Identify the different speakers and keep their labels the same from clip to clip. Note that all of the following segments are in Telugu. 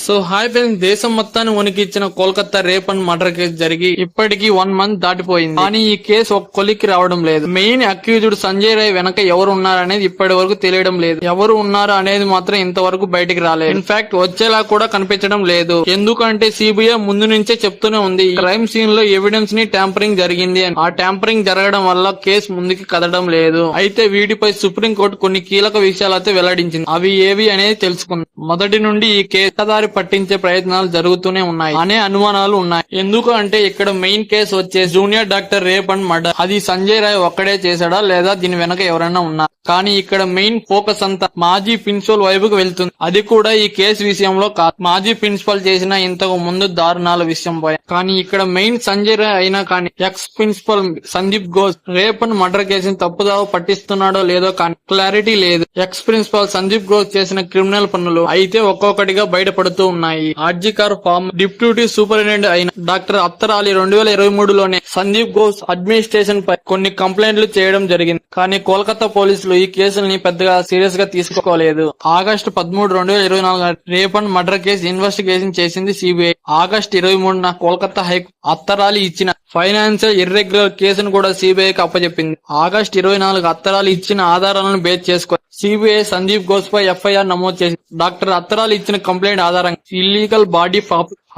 Speaker 1: సో హాయ్ ఫ్రెండ్స్, దేశం మొత్తాన్ని వణికిచ్చిన Kolkata rape and murder case జరిగి ఇప్పటికి 1 మంత్ దాటిపోయింది. కానీ ఈ కేసు ఒక కొలిక్కి రావడం లేదు. మెయిన్ అక్యూజ్డ్ సంజయ్ రాయ్ వెనక ఎవరు ఉన్నారనేది ఇప్పటి వరకు తెలియడం లేదు. ఎవరు ఉన్నారు అనేది మాత్రం ఇంతవరకు బయటికి రాలేదు. ఇన్ఫాక్ట్ వచ్చేలా కూడా కనిపించడం లేదు. ఎందుకంటే సిబిఐ ముందు నుంచే చెప్తూనే ఉంది, క్రైమ్ సీన్ లో ఎవిడెన్స్ ని ట్యాంపరింగ్ జరిగింది అని. ఆ ట్యాంపరింగ్ జరగడం వల్ల కేసు ముందుకి కదలడం లేదు. అయితే వీటిపై సుప్రీంకోర్టు కొన్ని కీలక విషయాలైతే వెల్లడించింది. అవి ఏవి అనేది తెలుసుకుందాం. మొదటి నుండి ఈ కేసు పట్టించే ప్రయత్నాలు జరుగుతూనే ఉన్నాయి అనే అనుమానాలు ఉన్నాయి. ఎందుకు అంటే ఇక్కడ మెయిన్ కేసు వచ్చే junior doctor rape and murder. అది సంజయ్ రాయ్ ఒక్కడే చేశాడా లేదా దీని వెనక ఎవరైనా ఉన్నా? కానీ ఇక్కడ మెయిన్ ఫోకస్ అంతా మాజీ ప్రిన్సిపల్ వైపుకు వెళ్తుంది. అది కూడా ఈ కేసు విషయంలో కాదు, మాజీ ప్రిన్సిపల్ చేసిన ఇంతకు ముందు దారుణాల విషయంపై. కానీ ఇక్కడ మెయిన్ సంజయ్ రాయ్ అయినా కానీ ex principal Sandeep Ghosh rape and murder కేసుని తప్పుదావ పట్టిస్తున్నాడో లేదో కానీ క్లారిటీ లేదు. ఎక్స్ ప్రిన్సిపల్ సందీప్ ఘోష్ చేసిన క్రిమినల్ పనులు అయితే ఒక్కొక్కటిగా బయటపడుతూ ఉన్నాయి. ఆర్జికర్ ఫార్మ్ డిప్యూటీ సూపరింటెండెంట్ అయిన డాక్టర్ అత్తరాలి 2023లోనే సందీప్ ఘోష్ అడ్మినిస్ట్రేషన్ పై కొన్ని కంప్లైంట్లు చేయడం జరిగింది. కానీ కోల్కతా పోలీసులు ఈ కేసుల్ని పెద్దగా సీరియస్ గా తీసుకోలేదు. August 13, 2024 rape and murder case investigation చేసింది సిబిఐ. ఆగస్టు 23న కోల్కతా హైకోర్టు అత్తరాలి ఇచ్చిన ఫైనాన్షియల్ ఇర్రెగ్యులర్ కేసును కూడా సిబిఐకి అప్పచెప్పింది. ఆగస్టు 24 అత్తరాలి ఇచ్చిన ఆధారాలను బేస్ చేసుకుని సిబిఐ సందీప్ ఘోష్ పై ఎఫ్ఐఆర్ నమోదు చేసింది. డాక్టర్ అత్తరాలి ఇచ్చిన కంప్లైంట్ ఆధారంగా illegal body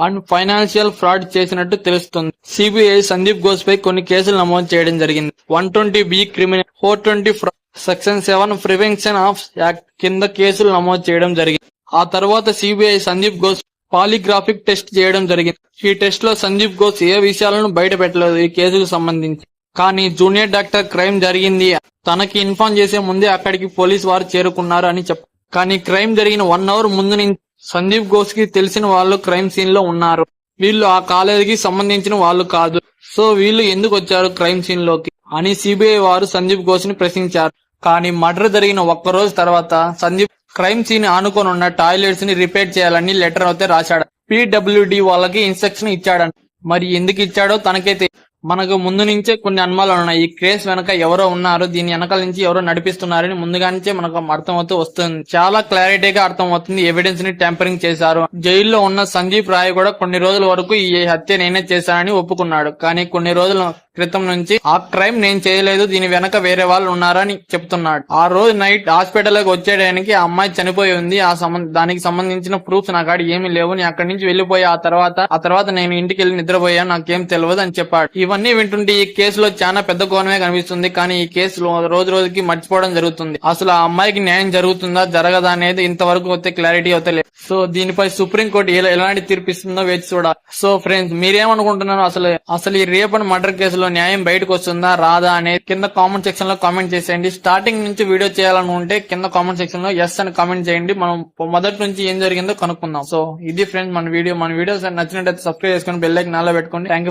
Speaker 1: and financial fraud చేసినట్టు తెలుస్తుంది. సిబిఐ సందీప్ ఘోష్ పై కొన్ని కేసులు నమోదు చేయడం జరిగింది. 120B criminal, 420 section 7 prevention of act కింద కేసులు నమోదు చేయడం జరిగింది. ఆ తర్వాత CBI Sandeep Ghosh polygraphic test చేయడం జరిగింది. ఈ టెస్ట్ లో సందీప్ ఘోష్ ఏ విషయాలను బయట పెట్టలేదు ఈ కేసుకు సంబంధించి. కానీ జూనియర్ డాక్టర్ క్రైమ్ జరిగింది తనకి ఇన్ఫార్మ్ చేసే ముందే అక్కడికి పోలీసు వారు చేరుకున్నారు అని చెప్పారు. కానీ క్రైమ్ జరిగిన 1 అవర్ ముందు నుంచి సందీప్ ఘోష్ కి తెలిసిన వాళ్ళు క్రైమ్ సీన్ లో ఉన్నారు. వీళ్ళు ఆ కాలేజీకి సంబంధించిన వాళ్ళు కాదు. సో వీళ్ళు ఎందుకు వచ్చారు క్రైమ్ సీన్ లోకి అని సిబిఐ వారు సందీప్ ఘోష్ ని ప్రశ్నించారు. కానీ మర్డర్ జరిగిన ఒక్కరోజు తర్వాత సందీప్ క్రైమ్ సీన్ ఆనుకొని ఉన్న టాయిలెట్స్ ని రిపేర్ చేయాలని లెటర్ అయితే రాశాడు. PWD వాళ్ళకి ఇన్స్ట్రక్షన్ ఇచ్చాడంట. మరి ఎందుకు ఇచ్చాడో తనకైతే మనకు ముందు నుంచే కొన్ని అనుమానాలు ఉన్నాయి. ఈ కేసు వెనక ఎవరో ఉన్నారు, దీని వెనకాల నుంచి ఎవరో నడిపిస్తున్నారని ముందుగా నుంచే మనకు అర్థమవుతూ వస్తుంది. చాలా క్లారిటీగా అర్థమవుతుంది ఎవిడెన్స్ ని ట్యాంపరింగ్ చేశారు. జైల్లో ఉన్న సందీప్ రాయ్ కూడా కొన్ని రోజుల వరకు ఈ హత్య నేనే చేశానని ఒప్పుకున్నాడు. కానీ కొన్ని రోజుల క్రితం నుంచి ఆ క్రైమ్ నేను చేయలేదు, దీని వెనక వేరే వాళ్ళు ఉన్నారని చెప్తున్నాడు. ఆ రోజు నైట్ హాస్పిటల్ లోకి వచ్చేయడానికి ఆ అమ్మాయి చనిపోయి ఉంది. దానికి సంబంధించిన ప్రూఫ్స్ నా కాడ ఏమీ లేవు, నేను అక్కడి నుంచి వెళ్లిపోయి ఆ తర్వాత నేను ఇంటికి వెళ్లి నిద్రపోయాను, నాకేం తెలియదు అని చెప్పాడు. ఇవన్నీ వింటుంటే ఈ కేసులో చాలా పెద్ద కోణమే కనిపిస్తుంది. కానీ ఈ కేసులో రోజు రోజుకి మర్చిపోవడం జరుగుతుంది. అసలు ఆ అమ్మాయికి న్యాయం జరుగుతుందా జరగదా అనేది ఇంతవరకు అయితే క్లారిటీ అయితే లేదు. సో దీనిపై సుప్రీంకోర్టు ఎలాంటి తీర్పిస్తుందో వేచి చూడాలి. సో ఫ్రెండ్స్, మీరేమనుకుంటున్నారు? అసలు ఈ రేప్ అండ్ మర్డర్ కేసులో న్యాయం బయటకు వస్తుందా రాదా అనేది కింద కామెంట్ సెక్షన్ లో కామెంట్ చేసేయండి. స్టార్టింగ్ నుంచి వీడియో చేయాలనుకుంటే కింద కామెంట్ సెక్షన్ లో ఎస్ అని కామెంట్ చేయండి. మనం మొదటి నుంచి ఏం జరిగిందో కనుక్కుందాం. సో ఇది ఫ్రెండ్స్ మన వీడియో నచ్చినట్లయితే సబ్స్క్రైబ్ చేసుకొని బెల్ ఐకాన్ ఆన్లో పెట్టుకోండి. థాంక్యూ.